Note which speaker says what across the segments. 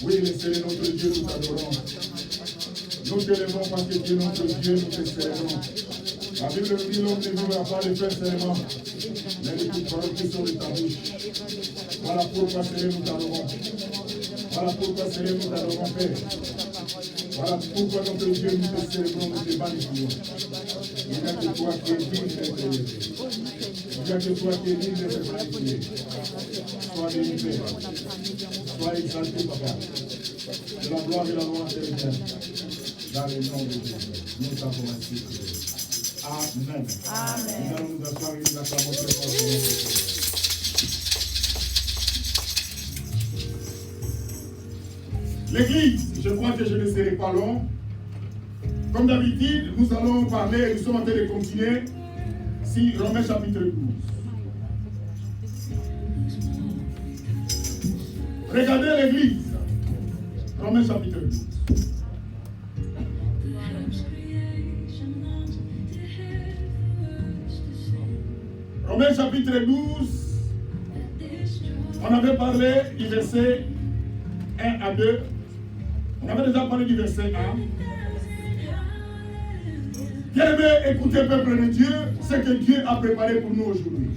Speaker 1: Oui, le Seigneur notre Dieu, nous t'adorons. Nous te levons parce que tu es notre Dieu, nous te célébrons. La Bible nous dit l'homme ne vivra pas de pain seulement, mais de toutes paroles qui sont de ta bouche. Voilà pourquoi Seigneur nous t'adorons. Voilà pourquoi Seigneur nous t'adorons, Père. Voilà pourquoi notre Dieu nous te célébrons, nous te magnifions. Il n'y a que toi qui es digne d'être élevé. Il n'y a que toi qui es digne d'être magnifié. Sois béni, Père. Sois exalté, Papa. De la gloire et la louange éternelle. Dans le nom de Dieu, nous t'avons ainsi prié. Amen. Amen. Nous allons nous asseoir et nous acclamons très fort. L'église, je crois que je ne serai pas long. Comme d'habitude, nous allons parler, nous sommes en train de continuer sur Romains chapitre 12. Regardez l'église. Romains chapitre 12. Romains chapitre 12, on avait parlé du verset 1 à 2. On avait déjà parlé du verset 1. Bien-aimé, écoutez, peuple de Dieu, ce que Dieu a préparé pour nous aujourd'hui.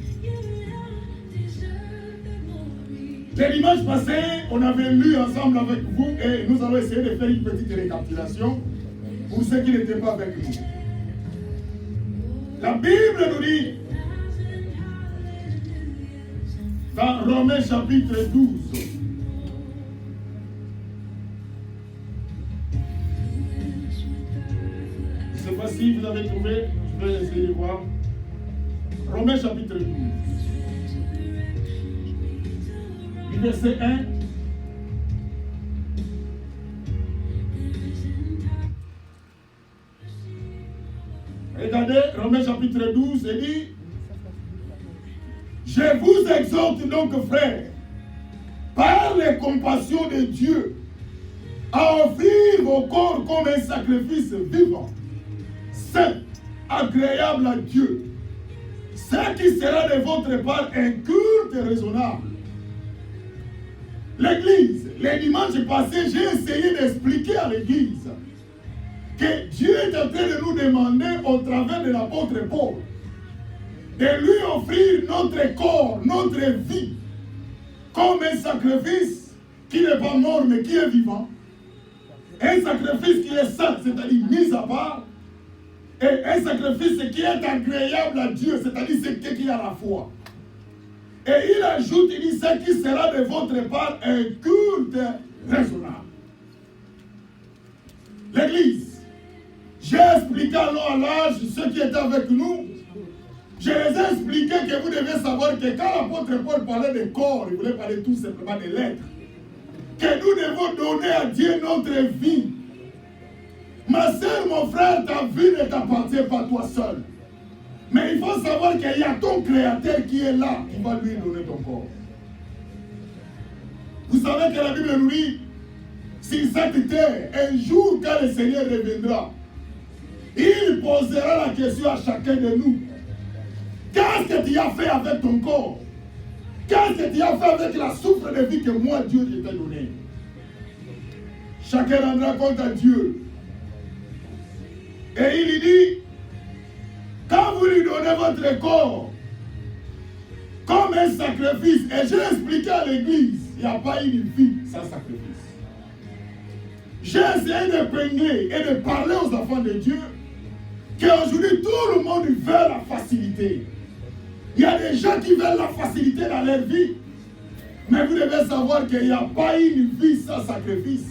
Speaker 1: Le dimanche passé, on avait lu ensemble avec vous et nous allons essayer de faire une petite récapitulation pour ceux qui n'étaient pas avec nous. La Bible nous dit, dans Romains chapitre 12, je ne sais pas si vous avez trouvé, je vais essayer de voir. Romains chapitre 12, du verset 1. Regardez, Romains chapitre 12, il dit, je vous exhorte donc, frères, par les compassions de Dieu, à offrir vos corps comme un sacrifice vivant, saint, agréable à Dieu, ce qui sera de votre part un culte raisonnable. L'église, les dimanches passés, j'ai essayé d'expliquer à l'église que Dieu est en train de nous demander au travers de l'apôtre Paul de lui offrir notre corps, notre vie, comme un sacrifice qui n'est pas mort mais qui est vivant. Un sacrifice qui est saint, c'est-à-dire mis à part, et un sacrifice qui est agréable à Dieu, c'est-à-dire ce qui a la foi. Et il ajoute, il dit, ce qui sera de votre part un culte raisonnable. L'église, j'ai expliqué à l'âge ceux qui étaient avec nous. Je les ai expliqué que vous devez savoir que quand l'apôtre Paul parlait de corps, il voulait parler tout simplement de l'être. Que nous devons donner à Dieu notre vie. Ma soeur, mon frère, ta vie ne t'appartient pas toi seul. Mais il faut savoir qu'il y a ton Créateur qui est là, qui va lui donner ton corps. Vous savez que la Bible nous dit, sur cette terre, un jour quand le Seigneur reviendra, il posera la question à chacun de nous. Qu'est-ce que tu as fait avec ton corps? Qu'est-ce que tu as fait avec la souffle de vie que moi, Dieu, je t'ai donnée? Chacun rendra compte à Dieu. Et il lui dit, quand vous lui donnez votre corps comme un sacrifice, et j'ai expliqué à l'église, il n'y a pas une vie sans sacrifice. J'ai essayé de pingler et de parler aux enfants de Dieu qu'aujourd'hui tout le monde veut la facilité. Il y a des gens qui veulent la facilité dans leur vie. Mais vous devez savoir qu'il n'y a pas une vie sans sacrifice.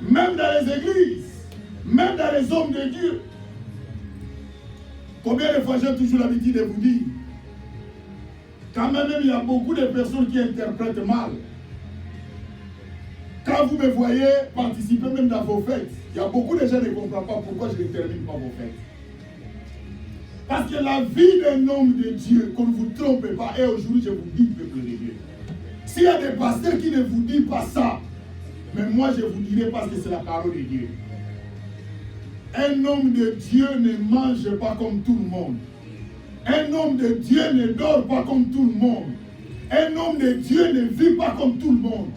Speaker 1: Même dans les églises, même dans les hommes de Dieu. Combien de fois j'ai toujours l'habitude de vous dire, quand même il y a beaucoup de personnes qui interprètent mal. Quand vous me voyez participer même dans vos fêtes, il y a beaucoup de gens qui ne comprennent pas pourquoi je ne termine pas vos fêtes. Parce que la vie d'un homme de Dieu, qu'on ne vous trompe pas, et aujourd'hui je vous dis, peuple de Dieu, s'il y a des pasteurs qui ne vous disent pas ça, mais moi je vous dirai parce que c'est la parole de Dieu. Un homme de Dieu ne mange pas comme tout le monde. Un homme de Dieu ne dort pas comme tout le monde. Un homme de Dieu ne vit pas comme tout le monde.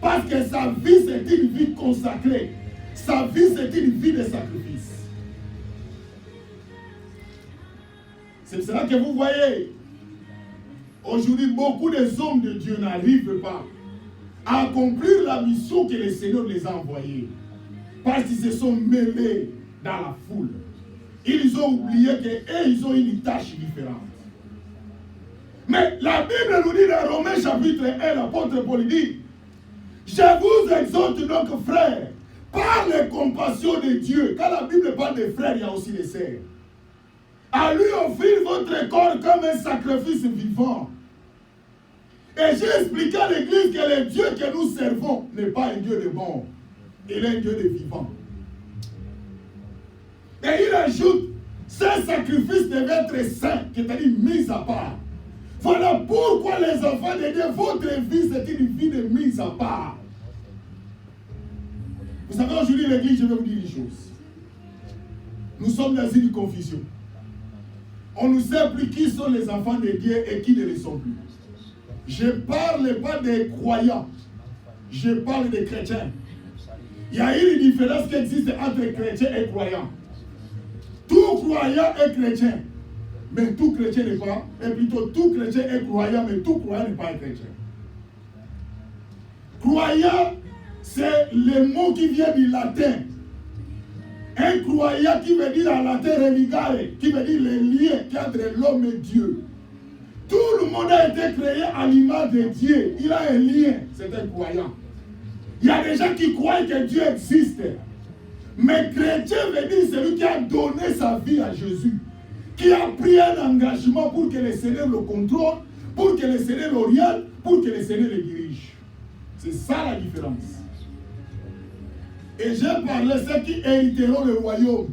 Speaker 1: Parce que sa vie, c'est une vie consacrée. Sa vie, c'est une vie de sacrifice. C'est pour cela que vous voyez, aujourd'hui, beaucoup des hommes de Dieu n'arrivent pas à accomplir la mission que le Seigneur les a envoyés. Parce qu'ils se sont mêlés dans la foule. Ils ont oublié qu'ils ont une tâche différente. Mais la Bible nous dit dans Romains chapitre 1, l'apôtre Paul dit, je vous exhorte donc frères, par les compassions de Dieu. Quand la Bible parle des frères, il y a aussi des sœurs. À lui offrir votre corps comme un sacrifice vivant. Et j'ai expliqué à l'église que le Dieu que nous servons n'est pas un Dieu de bon. Il est un Dieu de vivant. Et il ajoute, ce sacrifice devait être saint, c'est-à-dire mis à part. Voilà pourquoi les enfants de Dieu, votre vie c'est une vie de mise à part. Vous savez, aujourd'hui l'église, je vais vous dire une chose. Nous sommes dans une confusion. On ne sait plus qui sont les enfants de Dieu et qui ne le sont plus. Je ne parle pas des croyants. Je parle des chrétiens. Il y a une différence qui existe entre chrétiens et croyants. Tout croyant est chrétien. Mais tout chrétien n'est pas. Et plutôt tout chrétien est croyant, mais tout croyant n'est pas un chrétien. Croyant, c'est le mot qui vient du latin. Un croyant qui veut dire en latin religare, qui veut dire le lien qui est entre l'homme et Dieu. Tout le monde a été créé à l'image de Dieu. Il a un lien, c'est un croyant. Il y a des gens qui croient que Dieu existe. Mais chrétien veut dire celui qui a donné sa vie à Jésus. Qui a pris un engagement pour que le Seigneur le contrôle, pour que le Seigneur l'oriente, pour que le Seigneur le dirige. C'est ça la différence. Et j'ai parlé de ceux qui hériteront le royaume.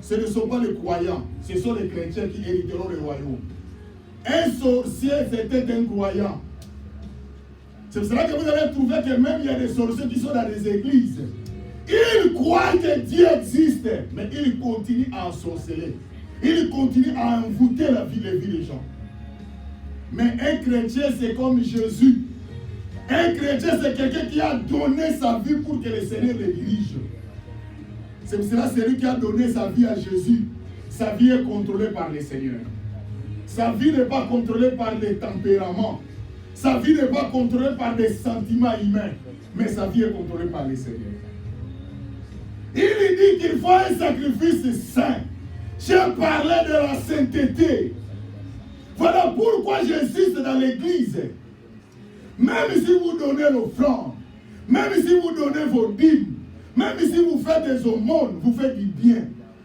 Speaker 1: Ce ne sont pas les croyants, ce sont les chrétiens qui hériteront le royaume. Un sorcier, c'était un croyant. C'est pour cela que vous allez trouver que même il y a des sorciers qui sont dans les églises. Ils croient que Dieu existe, mais ils continuent à ensorceler. Ils continuent à envoûter la vie des gens. Mais un chrétien, c'est comme Jésus. Un chrétien, c'est quelqu'un qui a donné sa vie pour que le Seigneur le dirige. C'est pour cela que celui qui a donné sa vie à Jésus, sa vie est contrôlée par le Seigneur. Sa vie n'est pas contrôlée par les tempéraments. Sa vie n'est pas contrôlée par des sentiments humains. Mais sa vie est contrôlée par le Seigneur. Il lui dit qu'il faut un sacrifice saint. J'ai parlé de la sainteté. Voilà pourquoi j'insiste dans l'église. Même si vous donnez l'offrande, même si vous donnez vos dîmes, même si vous faites des aumônes, vous faites du bien.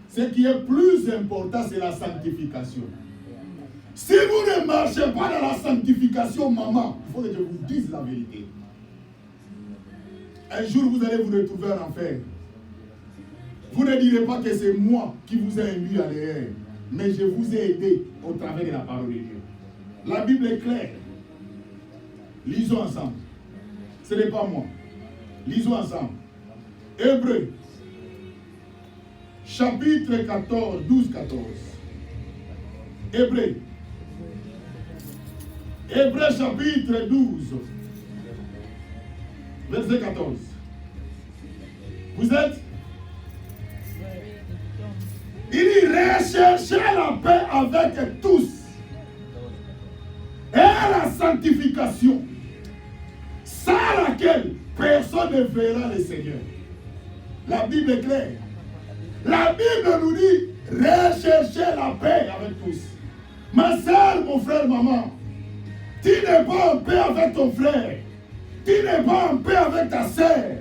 Speaker 1: Ce qui est plus important, c'est la sanctification. Si vous ne marchez pas dans la sanctification, maman, il faut que je vous dise la vérité. Un jour, vous allez vous retrouver en enfer. Vous ne direz pas que c'est moi qui vous ai induit à l'erreur, mais je vous ai aidé au travers de la parole de Dieu. La Bible est claire. Lisons ensemble. Ce n'est pas moi. Lisons ensemble. Hébreux, chapitre 14, 12-14. Hébreux. Hébreux, chapitre 12, verset 14. Vous êtes? Il dit, recherchez la paix avec tous et la sanctification, sans laquelle personne ne verra le Seigneur. La Bible est claire. La Bible nous dit, recherchez la paix avec tous. Ma soeur, mon frère, maman, tu n'es pas en paix avec ton frère. Tu n'es pas en paix avec ta soeur.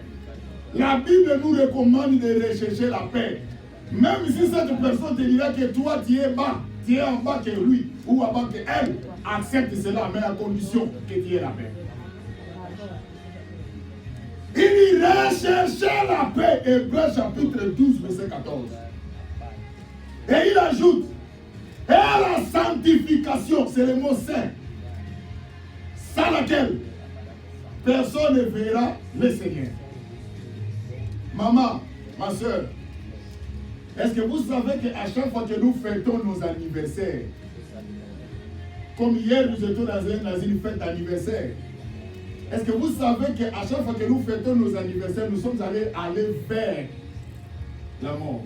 Speaker 1: La Bible nous recommande de rechercher la paix. Même si cette personne te dira que toi tu es bas, tu es en bas que lui, ou en bas que elle, accepte cela, mais à condition que tu aies la paix. Il dit rechercher la paix, Hébreux chapitre 12, verset 14. Et il ajoute, et la sanctification, c'est le mot saint, sans laquelle personne ne verra le Seigneur. Maman, ma soeur, est-ce que vous savez qu'à chaque fois que nous fêtons nos anniversaires, comme hier nous étions dans une fête d'anniversaire, Est-ce que vous savez qu'à chaque fois que nous fêtons nos anniversaires, nous sommes allés vers la mort?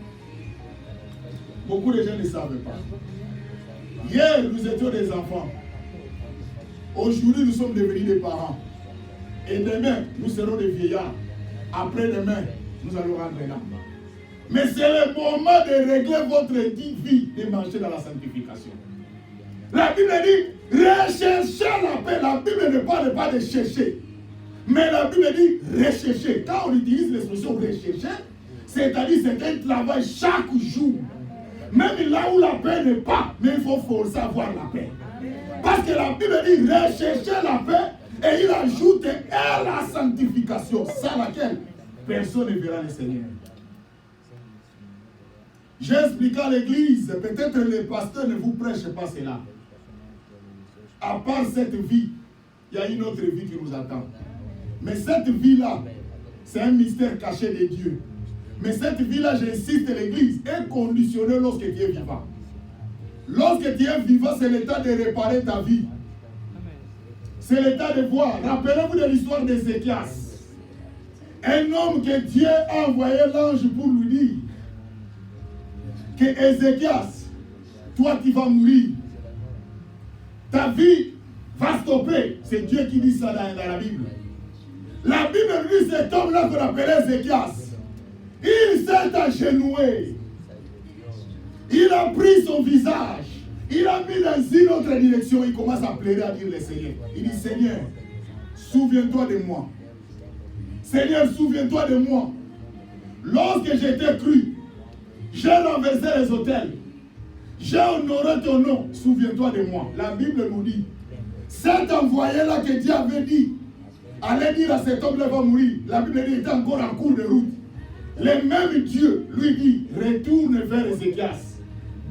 Speaker 1: Beaucoup de gens ne savent pas. Hier, nous étions des enfants. Aujourd'hui, nous sommes devenus des parents. Et demain, nous serons des vieillards. Après-demain, nous allons rentrer là. Mais c'est le moment de régler votre vie, de marcher dans la sanctification. La Bible dit, recherchez la paix. La Bible ne parle pas de chercher. Mais la Bible dit, rechercher. Quand on utilise l'expression rechercher, c'est-à-dire c'est un travail chaque jour. Même là où la paix n'est pas, mais il faut forcer à avoir la paix. Parce que la Bible dit, rechercher la paix, et il ajoute, et la sanctification, sans laquelle personne ne verra le Seigneur. J'ai expliqué à l'église, peut-être les pasteurs ne vous prêchent pas cela. À part cette vie, il y a une autre vie qui nous attend. Mais cette vie-là, c'est un mystère caché de Dieu. Mais cette vie-là, j'insiste, l'église est conditionnée lorsque tu es vivant. Lorsque tu es vivant, c'est l'état de réparer ta vie. C'est l'état de voir. Rappelez-vous de l'histoire d'Ézéchias. Un homme que Dieu a envoyé l'ange pour lui dire que Ézéchias, toi tu vas mourir. Ta vie va stopper. C'est Dieu qui dit ça dans la Bible. La Bible dit cet homme-là qu'on appelait Ézéchias. Il s'est agenoué. Il a pris son visage. Il a mis dans une autre direction. Il commence à pleurer, à dire le Seigneur. Il dit, Seigneur, souviens-toi de moi. Seigneur, souviens-toi de moi. Lorsque j'étais cru, j'ai renversé les autels. J'ai honoré ton nom. Souviens-toi de moi. La Bible nous dit, cet envoyé-là que Dieu avait dit, allez dire à cet homme-là va mourir. La Bible dit, il était encore en cours de route. Le même Dieu lui dit, retourne vers Ézéchias.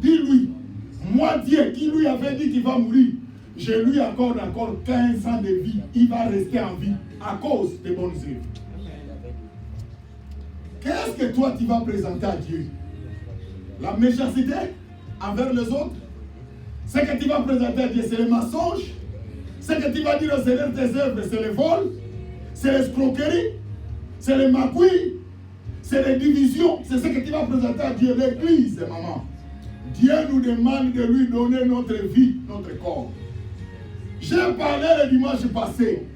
Speaker 1: Dis-lui, moi Dieu qui lui avait dit qu'il va mourir, je lui accorde encore 15 ans de vie. Il va rester en vie à cause des bonnes œuvres. Qu'est-ce que toi tu vas présenter à Dieu? La méchanceté envers les autres? Ce que tu vas présenter à Dieu, c'est le mensonge? Ce que tu vas dire au Seigneur tes œuvres, c'est le vol? C'est l'escroquerie? C'est le magouille? C'est les divisions? C'est ce que tu vas présenter à Dieu, l'église, maman. Dieu nous demande de lui donner notre vie, notre corps. J'ai parlé le dimanche passé.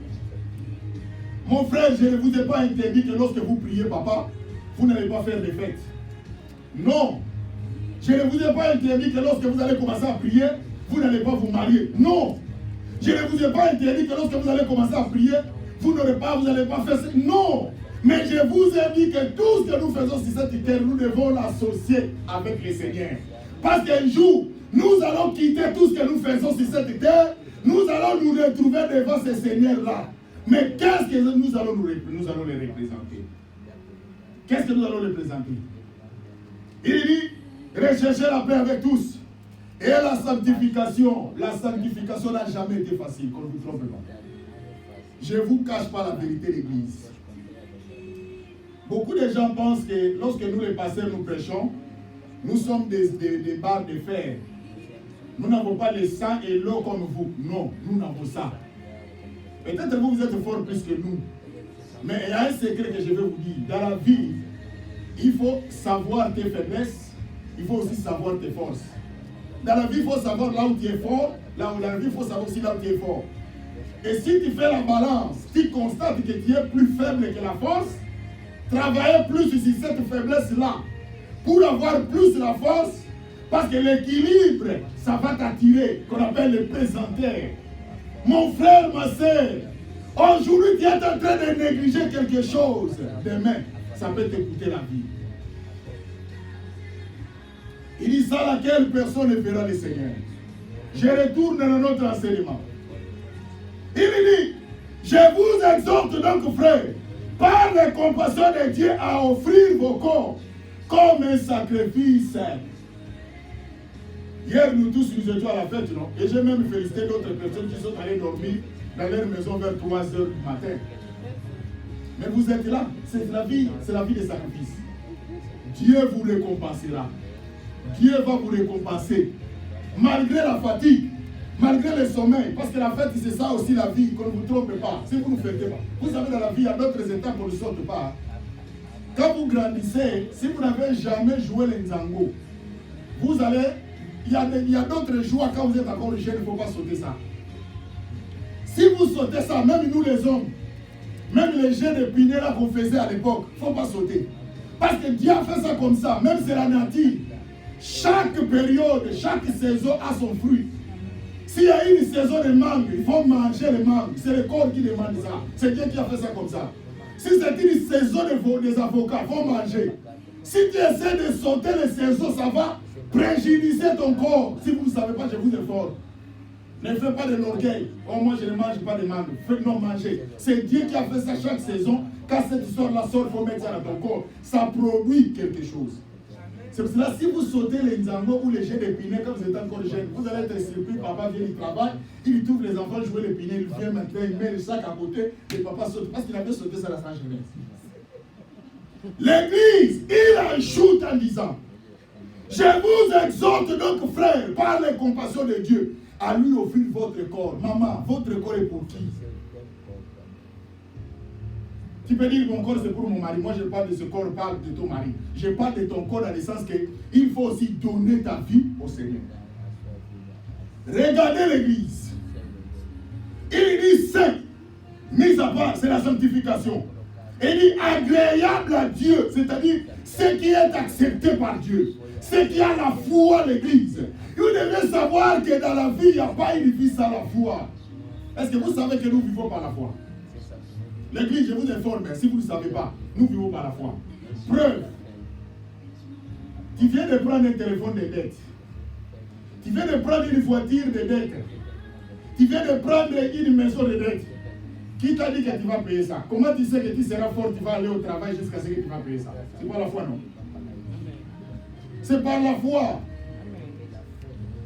Speaker 1: Mon frère, je ne vous ai pas interdit que lorsque vous priez, papa, vous n'allez pas faire des fêtes. Non. Je ne vous ai pas interdit que lorsque vous allez commencer à prier, vous n'allez pas vous marier. Non. Je ne vous ai pas interdit que lorsque vous allez commencer à prier, vous n'allez pas faire ça. Non. Mais je vous ai dit que tout ce que nous faisons sur cette terre, nous devons l'associer avec le Seigneur. Parce qu'un jour, nous allons quitter tout ce que nous faisons sur cette terre. Nous allons nous retrouver devant ce Seigneur-là. Mais qu'est-ce que nous allons les représenter? Qu'est-ce que nous allons représenter? Il dit, recherchez la paix avec tous. Et la sanctification n'a jamais été facile, qu'on ne vous trompe pas. Je ne vous cache pas la vérité de l'Église. Beaucoup de gens pensent que lorsque nous les pasteurs nous prêchons, nous sommes des barres de fer. Nous n'avons pas le sang et l'eau comme vous. Non, nous n'avons ça. Peut-être vous êtes fort plus que nous. Mais il y a un secret que je vais vous dire. Dans la vie, il faut savoir tes faiblesses. Il faut aussi savoir tes forces. Dans la vie, il faut savoir là où tu es fort. Là où la vie, il faut savoir aussi là où tu es fort. Et si tu fais la balance, tu constates que tu es plus faible que la force, travailler plus sur cette faiblesse-là pour avoir plus la force, parce que l'équilibre, ça va t'attirer, qu'on appelle le pesanteur. Mon frère, ma soeur, aujourd'hui tu es en train de négliger quelque chose. Demain, ça peut te coûter la vie. Il dit ça laquelle personne ne verra le Seigneur. Je retourne dans notre enseignement. Il dit, je vous exhorte donc, frère, par la compassion de Dieu, à offrir vos corps comme un sacrifice. Hier, nous tous, nous étions à la fête, non? Et j'ai même félicité d'autres personnes qui sont allées dormir dans leur maison vers 3 h du matin. Mais vous êtes là, c'est la vie des sacrifices. Dieu vous récompensera. Dieu va vous récompenser. Malgré la fatigue, Malgré le sommeil, parce que la fête, c'est ça aussi la vie, qu'on ne vous trompe pas. Si vous ne fêtez pas. Vous savez, dans la vie, il y a d'autres étapes qu'on ne saute pas. Quand vous grandissez, si vous n'avez jamais joué les Nzango, vous allez... Il y a d'autres joies quand vous êtes encore jeune, il ne faut pas sauter ça. Si vous sautez ça, même nous les hommes, même les jeux de pinés là qu'on faisait à l'époque, il ne faut pas sauter. Parce que Dieu a fait ça comme ça, même c'est la nature. Chaque période, chaque saison a son fruit. S'il y a une saison de mangue, il faut manger les mangues. C'est le corps qui demande ça. C'est Dieu qui a fait ça comme ça. Si c'est une saison des avocats, il faut manger. Si tu essaies de sauter les saisons, ça va préjudicer ton corps. Si vous ne savez pas, je vous informe. Ne faites pas de l'orgueil. Oh, moi, je ne mange pas de mangue. Faites-nous manger. C'est Dieu qui a fait ça chaque saison. Quand cette histoire-là sort, il faut mettre ça dans ton corps. Ça produit quelque chose. C'est pour cela, si vous sautez les Nzango ou les jeux d'épinay quand vous êtes encore jeune, vous allez être surpris. Papa vient, il travaille, il trouve les enfants jouer l'épinay, il vient maintenant, il met le sac à côté, et papa saute. Parce qu'il avait sauté ça dans sa jeunesse. L'église, il ajoute en disant, je vous exhorte donc, frères, par les compassions de Dieu, à lui offrir votre corps. Maman, votre corps est pour qui? Tu peux dire mon corps c'est pour mon mari. Moi je parle de ce corps, parle de ton mari. Je parle de ton corps dans le sens qu'il faut aussi donner ta vie au Seigneur. Regardez l'église. Il dit saint, mis à part, c'est la sanctification. Il dit agréable à Dieu, c'est-à-dire ce qui est accepté par Dieu. Ce qui a la foi à l'église. Vous devez savoir que dans la vie, il n'y a pas une vie sans la foi. Est-ce que vous savez que nous vivons par la foi? L'église, je vous informe, si vous ne savez pas, nous vivons par la foi. Preuve. Tu viens de prendre un téléphone de dette. Tu viens de prendre une voiture de dette. Tu viens de prendre une maison de dette. Qui t'a dit que tu vas payer ça? Comment tu sais que tu seras fort, tu vas aller au travail jusqu'à ce que tu vas payer ça? C'est pas la foi, non? C'est par la foi.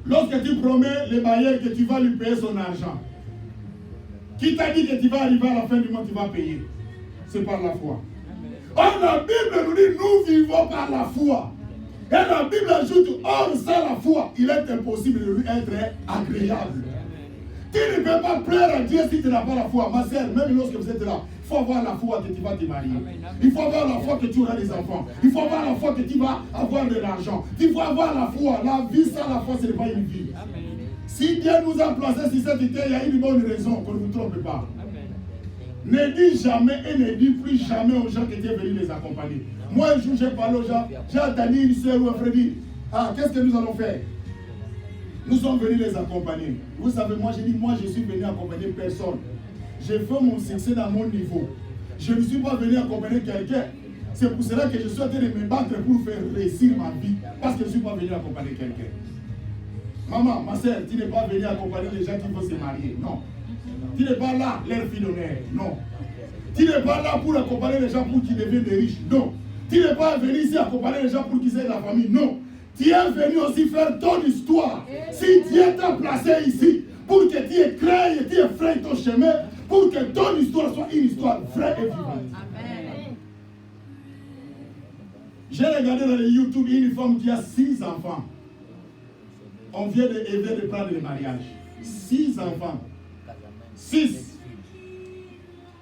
Speaker 1: Lorsque tu promets le bailleur que tu vas lui payer son argent, qui t'a dit que tu vas arriver à la fin du mois, tu vas payer? C'est par la foi. Or, la Bible nous dit, nous vivons par la foi. Et la Bible ajoute, or, sans la foi, il est impossible de lui être agréable. Tu ne peux pas plaire à Dieu si tu n'as pas la foi. Ma sœur, même lorsque vous êtes là, il faut avoir la foi que tu vas te marier. Il faut avoir la foi que tu auras des enfants. Il faut avoir la foi que tu vas avoir de l'argent. Il faut avoir la foi. La vie sans la foi, ce n'est pas une vie. Si Dieu nous a placés sur cette terre, il y a une bonne raison qu'on ne vous trompe pas. Ne dis jamais et ne dis plus jamais aux gens que Dieu est venu les accompagner. Moi, un jour, j'ai parlé aux gens, j'ai entendu une soeur ou un frère dire, ah, qu'est-ce que nous allons faire? Nous sommes venus les accompagner. Vous savez, moi, j'ai dit, moi, je suis venu accompagner personne. J'ai fait mon succès dans mon niveau. Je ne suis pas venu accompagner quelqu'un. C'est pour cela que je suis en train de me battre pour faire réussir ma vie. Parce que je ne suis pas venu accompagner quelqu'un. Maman, ma soeur, tu n'es pas venu accompagner les gens qui vont se marier. Non. Tu n'es pas là, leur fille d'honneur. Non. Tu n'es pas là pour accompagner les gens pour qu'ils deviennent des riches. Non. Tu n'es pas venu ici accompagner les gens pour qu'ils aient de la famille. Non. Tu es venu aussi faire ton histoire. Si Dieu t'a placé ici, pour que tu éclaires et tu effraies ton chemin, pour que ton histoire soit une histoire vraie et vivante. Amen. J'ai regardé dans les YouTube une femme qui a 6 enfants. On vient de prendre le mariage. 6 enfants. 6.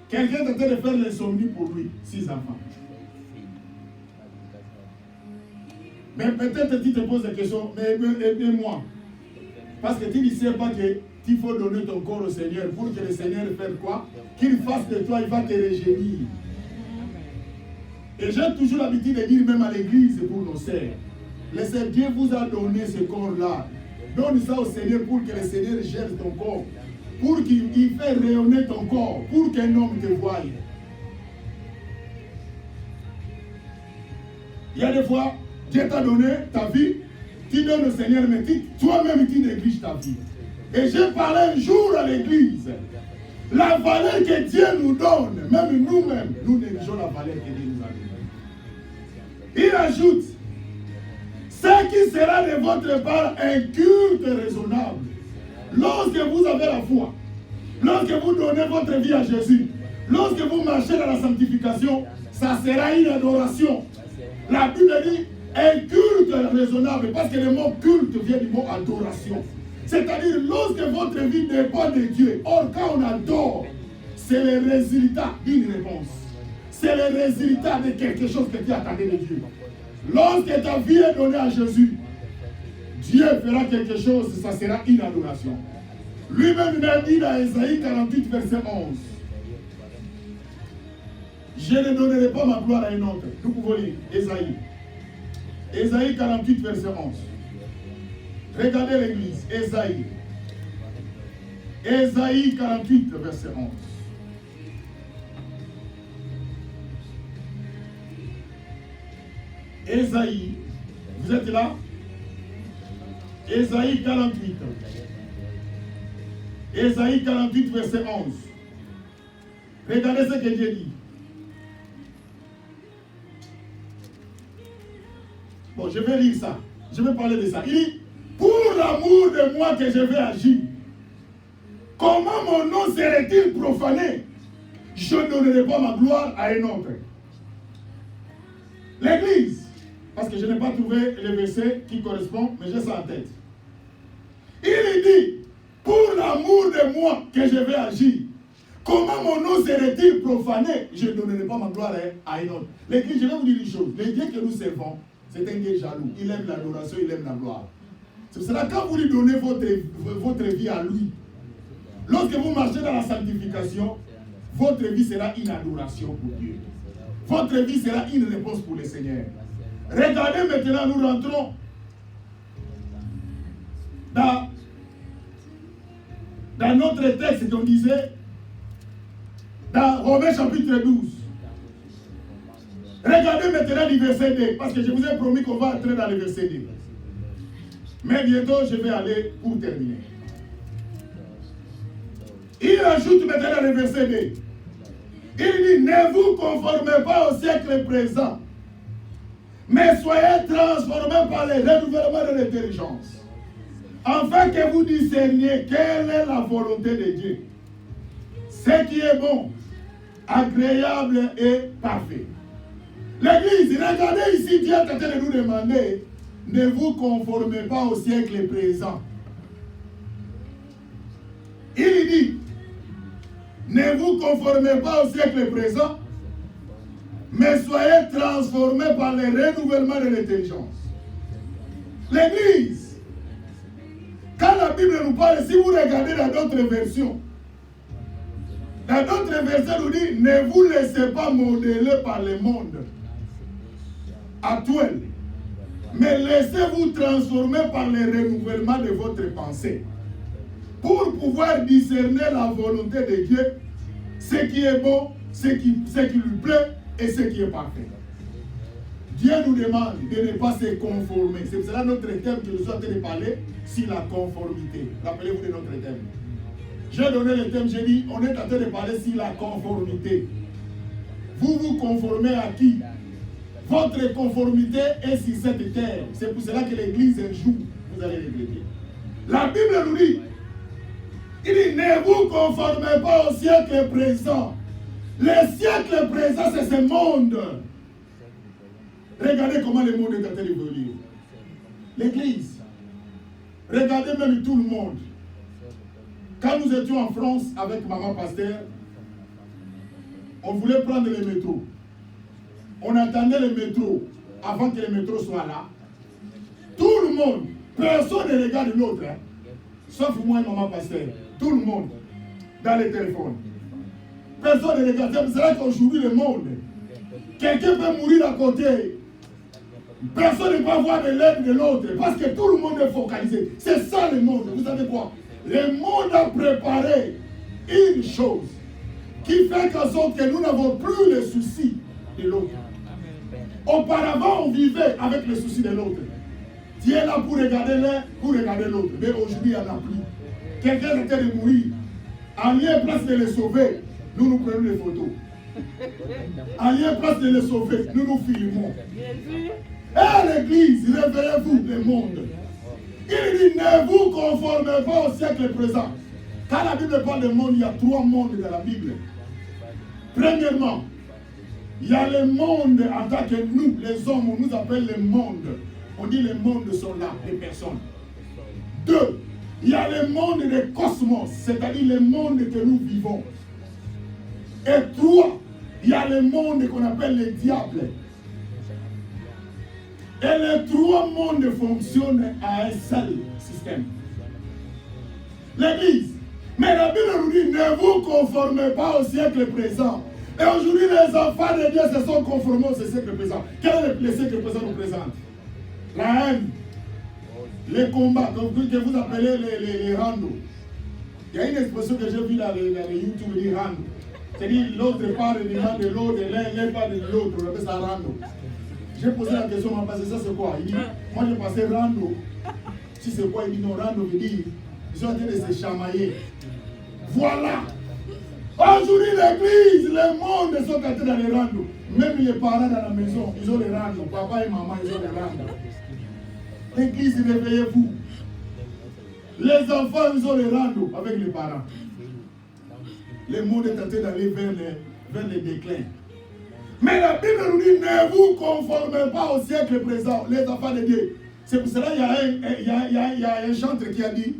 Speaker 1: Quelqu'un est en train de faire l'insomnie pour lui. 6 enfants. Mais peut-être tu te poses des questions, mais aide-moi. Parce que tu ne sais pas qu'il faut donner ton corps au Seigneur pour que le Seigneur fasse quoi? Qu'il fasse de toi, il va te régénérer. Et j'ai toujours l'habitude de dire même à l'église pour nos sœurs, le Seigneur Dieu vous a donné ce corps-là. Donne ça au Seigneur pour que le Seigneur gère ton corps. Pour qu'il fasse rayonner ton corps. Pour qu'un homme te voie. Il y a des fois, Dieu t'a donné ta vie. Tu donnes au Seigneur, mais toi-même tu négliges ta vie. Et j'ai parlé un jour à l'église. La valeur que Dieu nous donne, même nous-mêmes, nous négligeons la valeur que Dieu nous a donnée. Il ajoute, ce qui sera de votre part un culte raisonnable. Lorsque vous avez la foi, lorsque vous donnez votre vie à Jésus, lorsque vous marchez dans la sanctification, ça sera une adoration. La Bible dit un culte raisonnable, parce que le mot culte vient du mot adoration. C'est-à-dire, lorsque votre vie dépend de Dieu, or quand on adore, c'est le résultat d'une réponse. C'est le résultat de quelque chose que tu attendais de Dieu. Lorsque ta vie est donnée à Jésus, Dieu fera quelque chose, ça sera une adoration. Lui-même m'a dit dans Ésaïe 48, verset 11. Je ne donnerai pas ma gloire à un autre. Nous pouvons lire Ésaïe. Ésaïe 48, verset 11. Regardez l'église. Ésaïe. Ésaïe 48, verset 11. Ésaïe. Vous êtes là? Ésaïe 48. Ésaïe 48, verset 11. Regardez ce que Dieu dit. Bon, je vais lire ça. Je vais parler de ça. Il dit, pour l'amour de moi que je vais agir, comment mon nom serait-il profané? Je ne donnerai pas ma gloire à un autre. L'église, parce que je n'ai pas trouvé le verset qui correspond, mais j'ai ça en tête. Il dit, pour l'amour de moi que je vais agir, comment mon nom serait-il profané? Je ne donnerai pas ma gloire à un autre. L'église, je vais vous dire une chose. Le Dieu que nous servons, c'est un Dieu jaloux. Il aime l'adoration, il aime la gloire. C'est pour cela que quand vous lui donnez votre vie à lui, lorsque vous marchez dans la sanctification, votre vie sera une adoration pour Dieu. Votre vie sera une réponse pour le Seigneur. Regardez maintenant, nous rentrons dans notre texte qu'on disait, dans Romains chapitre 12. Regardez maintenant le verset 2, parce que je vous ai promis qu'on va entrer dans le verset 2. Mais bientôt, je vais aller pour terminer. Il ajoute maintenant dans le verset 2. Il dit, ne vous conformez pas au siècle présent, mais soyez transformés par le renouvellement de l'intelligence, afin que vous discerniez quelle est la volonté de Dieu, ce qui est bon, agréable et parfait. L'église, regardez ici, Dieu est en train de nous demander, ne vous conformez pas au siècle présent. Il dit, ne vous conformez pas au siècle présent, mais soyez transformés par le renouvellement de l'intelligence. L'église, quand la Bible nous parle, si vous regardez dans d'autres versions, dans d'autres versets nous dit, ne vous laissez pas modeler par le monde actuel, mais laissez-vous transformer par le renouvellement de votre pensée, pour pouvoir discerner la volonté de Dieu, ce qui est bon, ce qui lui plaît et ce qui est parfait. Dieu nous demande de ne pas se conformer. C'est pour cela notre thème que nous sommes en train de parler, sur la conformité. Rappelez-vous de notre thème. J'ai donné le thème, j'ai dit, on est en train de parler sur la conformité. Vous vous conformez à qui? Votre conformité est sur cette terre. C'est pour cela que l'église, un jour, vous allez regretter. La Bible nous dit, il dit, ne vous conformez pas au siècle présent. Le siècle présent, c'est ce monde. Regardez comment le monde est en train d'évoluer. L'église, regardez même tout le monde. Quand nous étions en France avec maman pasteur, on voulait prendre le métro. On attendait le métro avant que le métro soit là. Tout le monde, personne ne regarde l'autre, hein, sauf moi et maman pasteur. Tout le monde, dans les téléphones. Personne ne regarde. C'est là qu'aujourd'hui le monde, quelqu'un peut mourir à côté. Personne ne peut avoir de l'aide de l'autre parce que tout le monde est focalisé. C'est ça le monde. Vous savez quoi? Le monde a préparé une chose qui fait qu'en sorte que nous n'avons plus le souci de l'autre. Auparavant, on vivait avec le souci de l'autre. Dieu est là pour regarder l'un, pour regarder l'autre. Mais aujourd'hui, il n'y en a plus. Quelqu'un est en train de mourir. En lieu place de le sauver, nous prenons des photos. En lieu place de le sauver, nous filmons. Et l'église, réveillez-vous, le monde. Il dit, ne vous conformez pas au siècle présent. Quand la Bible parle de monde, il y a 3 mondes dans la Bible. Premièrement, il y a le monde en tant que nous, les hommes, on nous appelle le monde. On dit les mondes sont là, les personnes. 2, Il y a le monde du cosmos, c'est-à-dire le monde que nous vivons. Et 3, il y a le monde qu'on appelle le diable. Et les 3 mondes fonctionnent à un seul système. L'Église. Mais la Bible nous dit, ne vous conformez pas au siècle présent. Et aujourd'hui, les enfants de Dieu se sont conformés au siècle présent. Quel est le siècle présent nous présente? La haine, les combats, que vous appelez les randos. Il y a une expression que j'ai vue dans les YouTube, les randos. C'est-à-dire l'autre parle du mal de l'autre, et l'un parle de l'autre, on appelle ça rando. J'ai posé la question, on m'a passé ça, c'est quoi? Il dit, moi j'ai passé rando. Si c'est quoi? Il dit non, rando veut dire, ils sont en train de se chamailler. Voilà! Aujourd'hui, l'église, le monde sont en train d'aller rando. Même les parents dans la maison, ils ont les rando. Papa et maman, ils ont les rando. L'église, réveillez-vous. Les enfants, ils ont les rando avec les parents. Le monde est en train d'aller vers le déclin. Mais la Bible nous dit, ne vous conformez pas au siècle présent, les enfants de Dieu. C'est pour cela qu'il y a un chanteur qui a dit,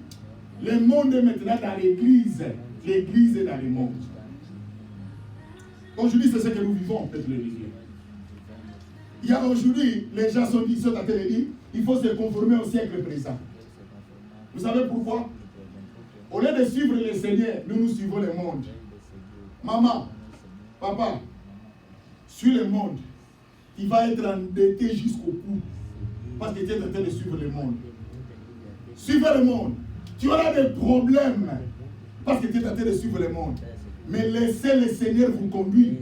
Speaker 1: le monde est maintenant dans l'église. L'église est dans le monde. Aujourd'hui, c'est ce que nous vivons, peut-être le dire. Il y a aujourd'hui, les gens sont en train de dire, il faut se conformer au siècle présent. Vous savez pourquoi? Au lieu de suivre le Seigneur, nous suivons le monde. Maman, papa, suis le monde. Il va être endetté jusqu'au cou. Parce que tu es en train de suivre le monde. Suivez le monde. Tu auras des problèmes. Parce que tu es en train de suivre le monde. Mais laissez le Seigneur vous conduire.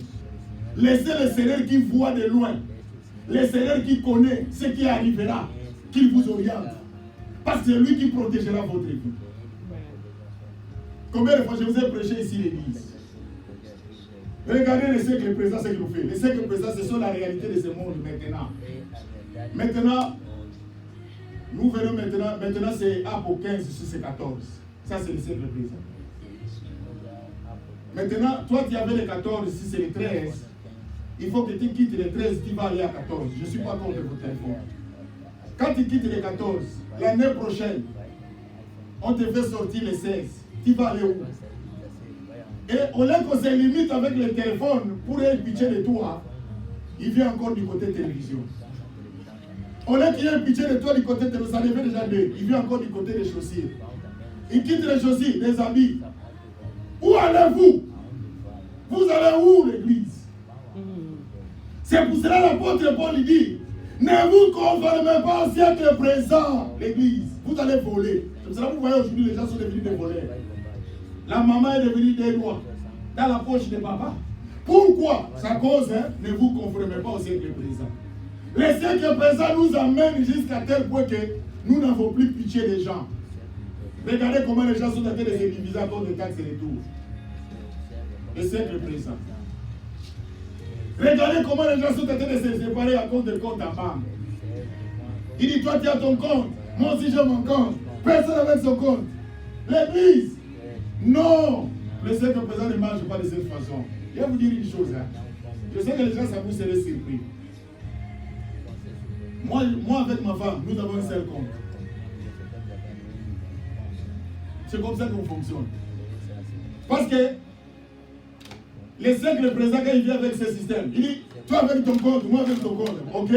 Speaker 1: Laissez le Seigneur qui voit de loin. Le Seigneur qui connaît ce qui arrivera. Qu'il vous oriente. Parce que c'est lui qui protégera votre vie. Combien de fois je vous ai prêché ici l'église? Regardez le siècle présent, ce qu'il nous fait. Le siècle présent, ce sont la réalité de ce monde maintenant. Maintenant, nous venons maintenant. Maintenant, c'est Apo 15, c'est 14. Ça, c'est le siècle présent. Maintenant, toi, tu avais le 14, si c'est le 13. Il faut que tu quittes le 13, tu vas aller à 14. Je ne suis pas contre votre téléphone. Quand tu quittes le 14, l'année prochaine, on te fait sortir le 16. Tu vas aller où? Et au lieu qu'on se limite avec le téléphone pour être pitié de toi, il vient encore du côté télévision. Au lieu qu'il y ait pitié de toi du côté télévision, ça devait déjà deux. Il vient encore du côté des chaussures. Il quitte les chaussures, les habits. Où allez-vous? Vous allez où, l'église? C'est pour cela l'apôtre Paul dit, ne vous conformez pas au siècle présent, l'église. Vous allez voler. C'est pour cela que vous voyez aujourd'hui, les gens sont devenus des voleurs. La maman est devenue des lois dans la poche de papa. Pourquoi? C'est à cause, ne vous conformez pas au siècle présent. Le siècle présent nous amène jusqu'à tel point que nous n'avons plus pitié des gens. Regardez comment les gens sont en train de se diviser à cause des taxes et des tours. Le siècle présent. Regardez comment les gens sont en train de se séparer à cause de compte à banque. Il dit, toi tu as ton compte, moi aussi j'ai mon compte. Personne avec son compte. L'église. Non, le siècle présent ne marche pas de cette façon. Je vais vous dire une chose. Je sais que les gens, ça vous serait surpris. Moi, avec ma femme, nous avons un seul compte. C'est comme ça qu'on fonctionne. Parce que le siècle présent, quand il vient avec ce système, il dit, toi avec ton compte, moi avec ton compte. Ok?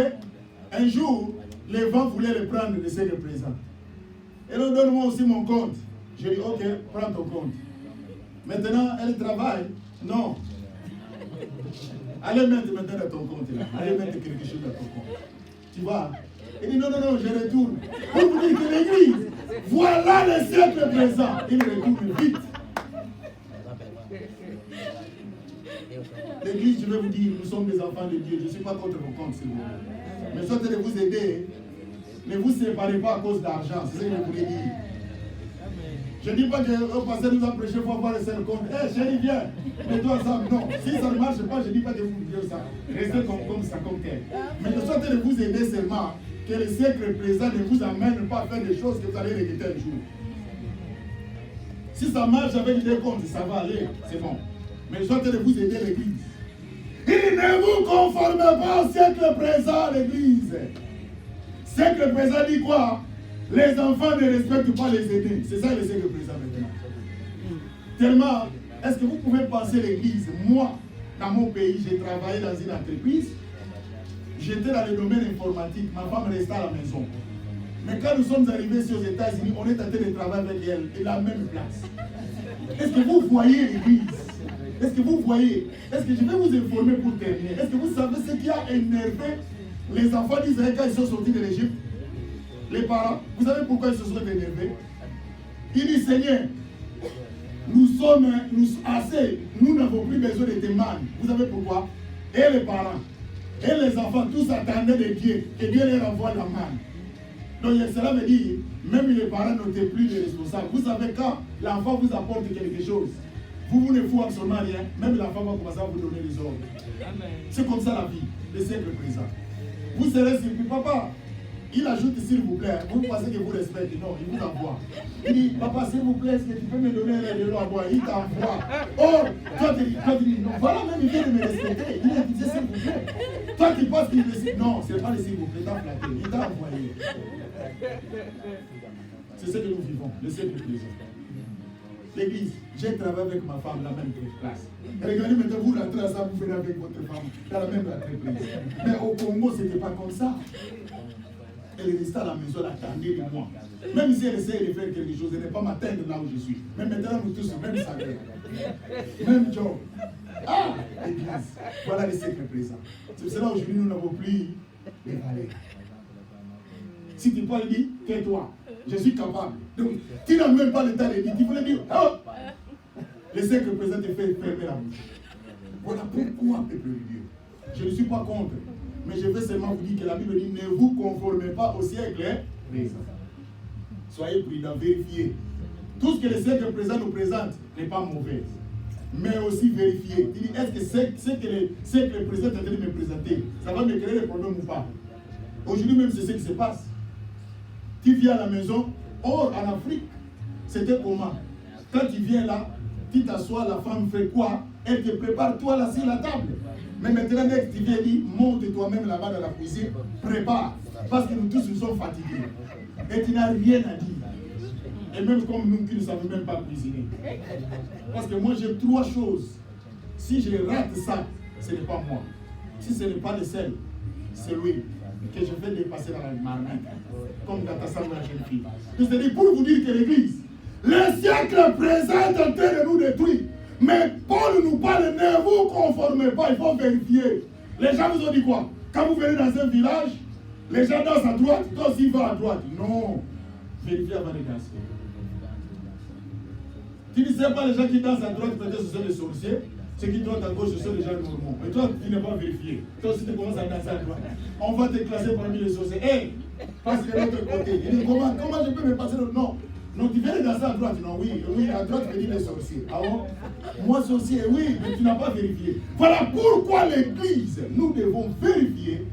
Speaker 1: Un jour, les vents voulaient le prendre, le siècle présent. Et donc, donne-moi aussi mon compte. Je dis, ok, prends ton compte. Maintenant, elle travaille. Non. Allez mettre maintenant dans ton compte là. Allez mettre quelque chose dans ton compte. Tu vois? Il dit, non, je retourne. Pour vous dire que l'église, voilà le siècle présent. Il retourne vite. L'église, je vais vous dire, nous sommes des enfants de Dieu. Je ne suis pas contre vos comptes, s'il vous plaît. Mais soit de vous aider, ne vous séparez pas à cause d'argent. C'est ce que je voulais dire. Je ne dis pas qu'au passé nous a prêché pour avoir le seul compte. Hé chérie, viens, mets-toi ensemble. Non, si ça ne marche pas, je ne dis pas que vous dites ça. Restez comme ça, comme tel. Mais de sorte de vous aider seulement, que le siècle présent ne vous amène pas à faire des choses que vous allez regretter un jour. Si ça marche avec des comptes, ça va aller, c'est bon. Mais de sorte de vous aider l'église. Il ne vous conformez pas au siècle présent, l'église. Siècle présent dit quoi? Les enfants ne respectent pas les aînés. C'est ça le siècle présent maintenant. Tellement, est-ce que vous pouvez penser l'église? Moi, dans mon pays, j'ai travaillé dans une entreprise. J'étais dans le domaine informatique. Ma femme restait à la maison. Mais quand nous sommes arrivés ici aux États-Unis, on est en train de travailler avec elle, et la même place. Est-ce que vous voyez l'église? Est-ce que vous voyez? Est-ce que je vais vous informer pour terminer? Est-ce que vous savez ce qui a énervé les enfants d'Israël quand ils sont sortis de l'Égypte? Les parents, vous savez pourquoi ils se sont énervés? Ils disent, Seigneur, nous sommes assez, nous n'avons plus besoin de tes mannes. Vous savez pourquoi? Et les parents, et les enfants, tous attendaient de Dieu, que Dieu leur envoie la manne. Donc cela veut dire, même les parents n'étaient plus les responsables. Vous savez, quand l'enfant vous apporte quelque chose, vous ne faites absolument rien, même l'enfant va commencer à vous donner les ordres. C'est comme ça la vie, le siècle présent. Vous serez surpris, papa. Il ajoute s'il vous plaît, vous pensez que vous respectez, non, il vous envoie. Il dit, papa s'il vous plaît, est-ce que tu peux me donner de l'eau à boire? Il t'envoie. Oh, toi tu dis, non, voilà même il vient de me respecter. Il a dit s'il vous plaît. Toi tu penses qu'il me... Non, c'est pas le s'il vous plaît, t'as flatté, il t'a envoyé. C'est ce que nous vivons, le siècle présent. L'église, j'ai travaillé avec ma femme dans la même classe. Regardez maintenant, vous rentrez à ça, vous venez avec votre femme dans la même entreprise. Mais au Congo, ce n'était pas comme ça. Elle restait à la maison, elle attendait de moi. Même si elle essayait de faire quelque chose, elle n'est pas m'atteindre là où je suis. Mais maintenant, nous tous, même salaire. Même job. Ah, l'église. Voilà le siècle présent. C'est pour cela aujourd'hui, nous n'avons plus de valeur. Si tu parles, dis, tais-toi. Je suis capable. Donc, tu n'as même pas le temps de dire. Tu voulais dire, oh! Le siècle présent te fait fermer la bouche. Voilà pourquoi, peuple de Dieu. Je ne suis pas contre. Mais je veux seulement vous dire que la Bible dit, ne vous conformez pas au siècle présent. Soyez prudents, vérifiez. Tout ce que le siècle présent nous présente n'est pas mauvais. Mais aussi vérifiez. Il dit, est-ce que ce que le siècle présent est en train de me présenter, ça va me créer des problèmes ou pas? Aujourd'hui même, c'est ce qui se passe. Tu viens à la maison, or en Afrique, c'était comment? Quand tu viens là, tu t'assois, la femme fait quoi? Elle te prépare toi là sur la table. Mais maintenant, dès que tu viens, dis, monte toi-même là-bas dans la cuisine, prépare. Parce que nous tous nous sommes fatigués. Et tu n'as rien à dire. Et même comme nous qui ne savons même pas cuisiner. Parce que moi j'ai 3 choses. Si je rate ça, ce n'est pas moi. Si ce n'est pas le sel, c'est lui que je vais dépasser dans la marmite. Comme dans ta salle de la jeune fille. C'est-à-dire pour vous dire que l'église, le siècle présent est en train de nous détruire. Mais Paul nous parle, ne vous conformez pas, il faut vérifier. Les gens vous ont dit quoi? Quand vous venez dans un village, les gens dansent à droite, toi aussi va à droite. Non, vérifiez avant de danser. Tu ne sais pas les gens qui dansent à droite, peut-être ce sont des sorciers. Ceux qui dansent à gauche, ce sont des gens normaux. Mais toi, tu n'es pas vérifié. Toi aussi, tu commences à danser à droite. On va te classer parmi les sorciers. Hé, passe de l'autre côté. Il dit, comment je peux me passer de... Non. Non, tu viens de danser à droite, non, oui, à droite, tu veux dire les sorciers. Ah bon? Moi, sorcier, oui, mais tu n'as pas vérifié. Voilà pourquoi l'église, nous devons vérifier,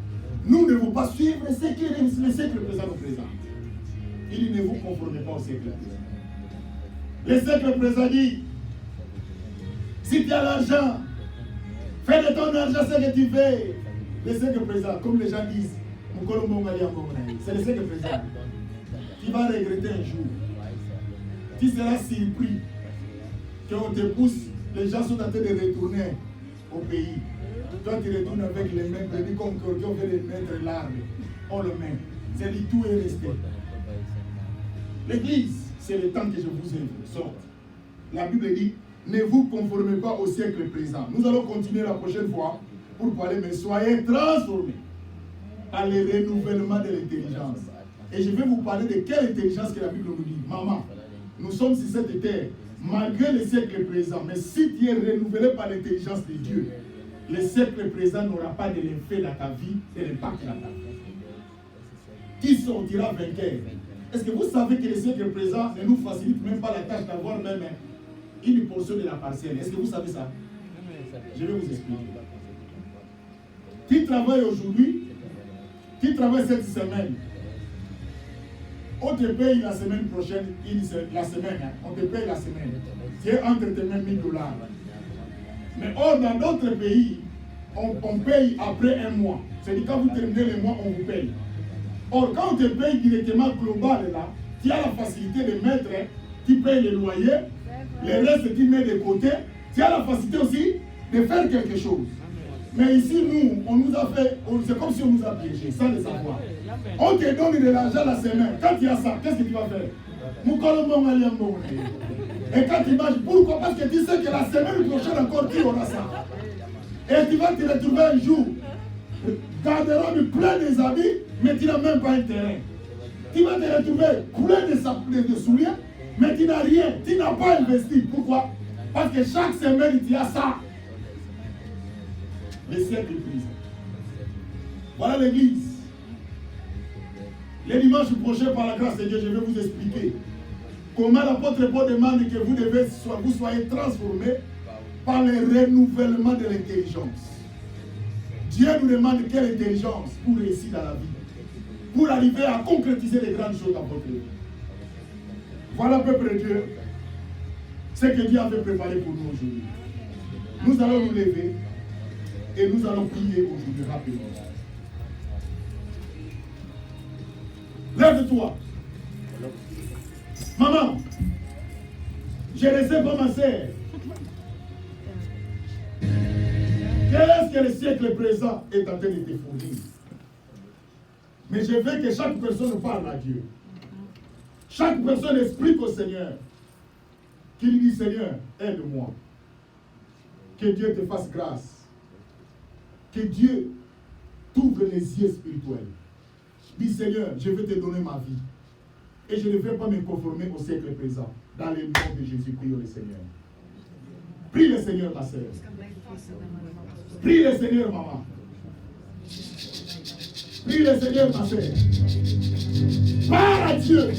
Speaker 1: nous ne devons pas suivre ce que le siècle présent nous présente. Il dit, ne vous conformez pas au siècle présent. Le siècle présent dit, si tu as l'argent, fais de ton argent ce que tu veux. Le siècle présent, comme les gens disent, c'est le siècle présent. Tu vas regretter un jour. Tu seras surpris qu'on te pousse, les gens sont en train de retourner au pays. Toi, tu retournes avec les mains bénies comme Cordion vient de mettre l'arbre. On le met. C'est dit, tout est resté. L'église, c'est le temps que je vous exhorte. La Bible dit, ne vous conformez pas au siècle présent. Nous allons continuer la prochaine fois pour parler, mais soyez transformés par le renouvellement de l'intelligence. Et je vais vous parler de quelle intelligence que la Bible nous dit. Maman, nous sommes sur cette terre, malgré le siècle présent, mais si tu es renouvelé par l'intelligence de Dieu, le siècle présent n'aura pas de l'effet dans ta vie et l'impact dans ta vie. Qui sortira vainqueur? Est-ce que vous savez que le siècle présent ne nous facilite même pas la tâche d'avoir même une portion de la parcelle? Est-ce que vous savez ça? Je vais vous expliquer. Tu travailles aujourd'hui, tu travailles cette semaine. On te paye la semaine prochaine, la semaine, on te paye la semaine. Tu es entre tes mains $1000. Mais or, dans d'autres pays, on paye après un mois. C'est-à-dire quand vous terminez le mois, on vous paye. Or, quand on te paye directement global, là, tu as la facilité de mettre, tu payes les loyers, les restes tu mets de côté, tu as la facilité aussi de faire quelque chose. Mais ici, nous, on nous a fait, c'est comme si on nous a piégés, sans le savoir. On te donne de l'argent la semaine. Quand tu as ça, qu'est-ce que tu vas faire? Et quand tu manges, pourquoi? Parce que tu sais que la semaine prochaine encore, tu auras ça. Et tu vas te retrouver un jour, garde-robe plein des habits, mais tu n'as même pas un terrain. Tu vas te retrouver plein de souliers, mais tu n'as rien, tu n'as pas investi. Pourquoi? Parce que chaque semaine, tu as ça. Les siècles brisés. Voilà l'église. Les dimanches prochains, par la grâce de Dieu, je vais vous expliquer comment l'apôtre Paul demande que vous soyez transformés par le renouvellement de l'intelligence. Dieu nous demande quelle intelligence pour réussir dans la vie, pour arriver à concrétiser les grandes choses dans votre vie. Voilà, peuple de Dieu, ce que Dieu avait préparé pour nous aujourd'hui. Nous allons nous lever et nous allons prier aujourd'hui rapidement. Lève-toi. Maman, je ne sais pas ma sœur. Qu'est-ce que le siècle présent est en train de te fournir? Mais je veux que chaque personne parle à Dieu. Chaque personne explique au Seigneur. Qu'il dit, Seigneur, aide-moi. Que Dieu te fasse grâce. Que Dieu t'ouvre les yeux spirituels. Dis, Seigneur, je vais te donner ma vie. Et je ne vais pas me conformer au siècle présent. Dans le nom de Jésus, prie le Seigneur. Prie le Seigneur, ma sœur. Prie le Seigneur, maman. Prie le Seigneur, ma sœur. Parle à Dieu.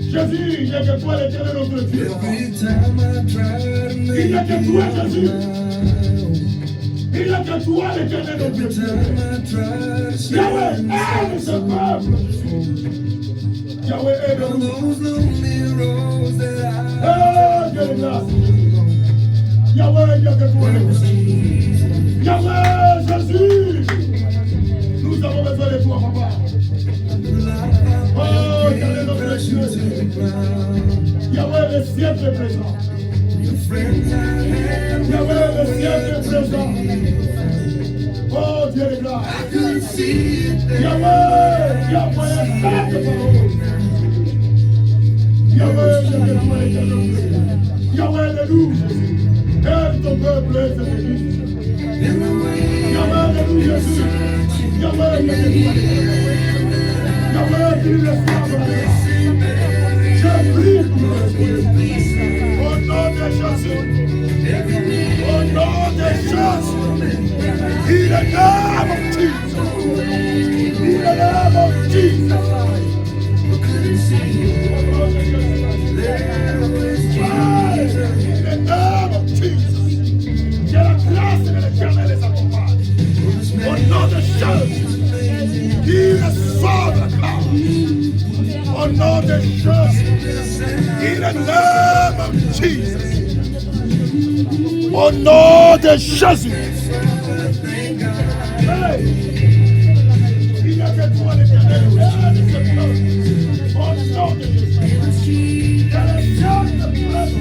Speaker 1: Jésus, il n'y a que toi, l'Éternel, notre Dieu. Il n'y a que toi, Jésus. Il n'y a que toi, l'Éternel, notre Dieu. Yahweh, aide ce peuple. Yahweh, aide-nous. Oh, Dieu de grâce. Yahweh, il n'y a que toi, l'Éternel. Yahweh, Jésus. Nous avons besoin de toi, papa. Oh, Yahweh, notre Dieu. Yahweh, le siècle présent. Yahweh, le siècle présent. Oh, Dieu de grâce. Yahweh, il y a moyen de faire de parole. Yahweh, il y a que toi, l'Éternel. Yahweh, aide-nous, Jésus. Aide ton peuple, aide cette église. Yahweh, aide-nous, Jésus. Yahweh, il y a que toi, Yahweh, qu'il restaure la grâce. Je prie pour le au nom de Jésus. Au nom de Jésus. In the name of Jesus. In the name of Jesus. In the name of Jesus. Que la grâce de l'Éternel les accompagne. Au nom de Jésus. Il sauve la grâce. Au nom de Jésus. In the name of Jesus. Au nom de Jésus. Hey. Il n'y a que toi l'Éternel. Au nom de Jésus. Que le ciel te prenne.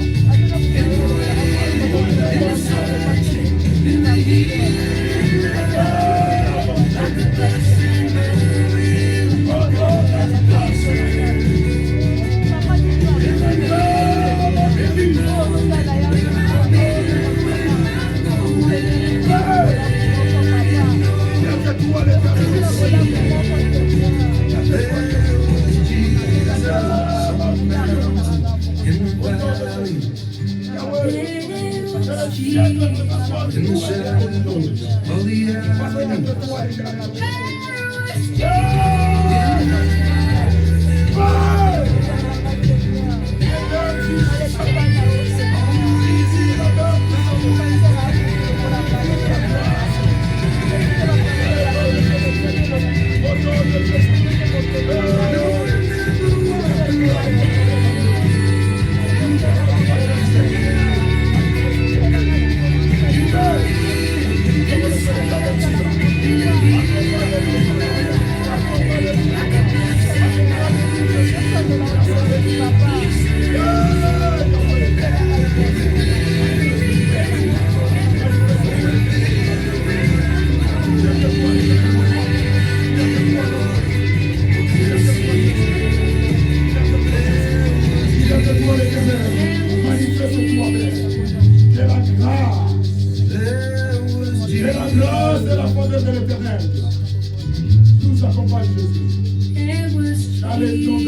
Speaker 1: Alléluia.